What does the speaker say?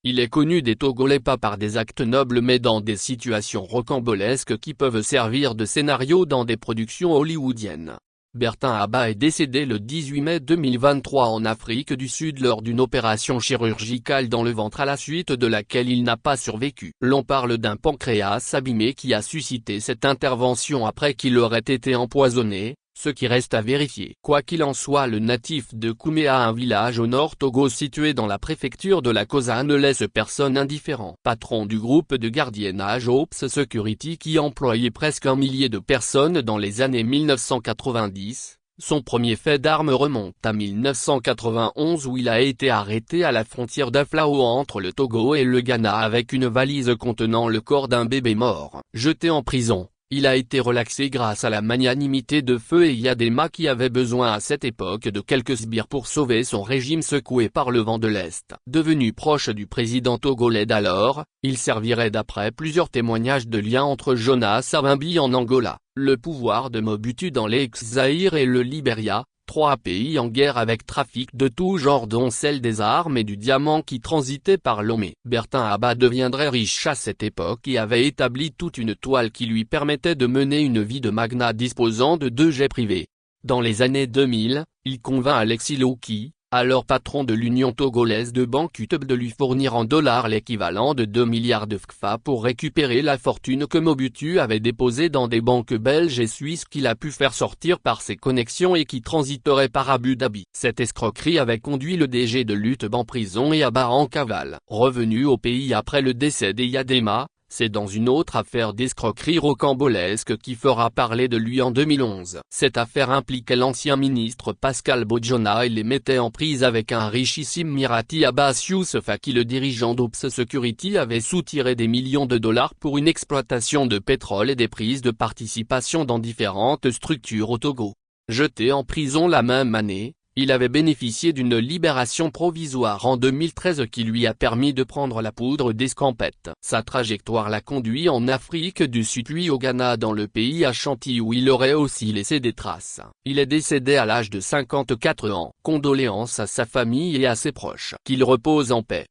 Il est connu des Togolais pas par des actes nobles mais dans des situations rocambolesques qui peuvent servir de scénario dans des productions hollywoodiennes. Bertin Abba est décédé le 18 mai 2023 en Afrique du Sud lors d'une opération chirurgicale dans le ventre à la suite de laquelle il n'a pas survécu. L'on parle d'un pancréas abîmé qui a suscité cette intervention après qu'il aurait été empoisonné, ce qui reste à vérifier. Quoi qu'il en soit, le natif de Kouméa, un village au nord Togo situé dans la préfecture de la Kosa, ne laisse personne indifférent. Patron du groupe de gardiennage Ops Security qui employait presque 1 millier de personnes dans les années 1990, son premier fait d'armes remonte à 1991 où il a été arrêté à la frontière d'Aflao entre le Togo et le Ghana avec une valise contenant le corps d'un bébé mort. Jeté en prison, il a été relaxé grâce à la magnanimité de Feu et Yadema qui avait besoin à cette époque de quelques sbires pour sauver son régime secoué par le vent de l'Est. Devenu proche du président togolais d'alors, il servirait d'après plusieurs témoignages de liens entre Jonas Savimbi en Angola, le pouvoir de Mobutu dans l'ex-Zaïre et le Libéria, 3 pays en guerre avec trafic de tout genre dont celle des armes et du diamant qui transitait par Lomé. Bertin Abba deviendrait riche à cette époque et avait établi toute une toile qui lui permettait de mener une vie de magnat disposant de 2 jets privés. Dans les années 2000, il convainc Alexis Loki, alors patron de l'Union togolaise de banque UTB, de lui fournir en dollars l'équivalent de 2 milliards de FCFA pour récupérer la fortune que Mobutu avait déposée dans des banques belges et suisses qu'il a pu faire sortir par ses connexions et qui transiteraient par Abu Dhabi. Cette escroquerie avait conduit le DG de l'UTB en prison et Abba en cavale. Revenu au pays après le décès d'Eyadema, c'est dans une autre affaire d'escroquerie rocambolesque qui fera parler de lui en 2011. Cette affaire impliquait l'ancien ministre Pascal Bodjona et les mettait en prise avec un richissime Mirati Abbas Youssef à qui le dirigeant d'Ops Security avait soutiré des millions de dollars pour une exploitation de pétrole et des prises de participation dans différentes structures au Togo. Jeté en prison la même année, il avait bénéficié d'une libération provisoire en 2013 qui lui a permis de prendre la poudre d'escampette. Sa trajectoire l'a conduit en Afrique du Sud puis au Ghana dans le pays Ashanti où il aurait aussi laissé des traces. Il est décédé à l'âge de 54 ans. Condoléances à sa famille et à ses proches. Qu'il repose en paix.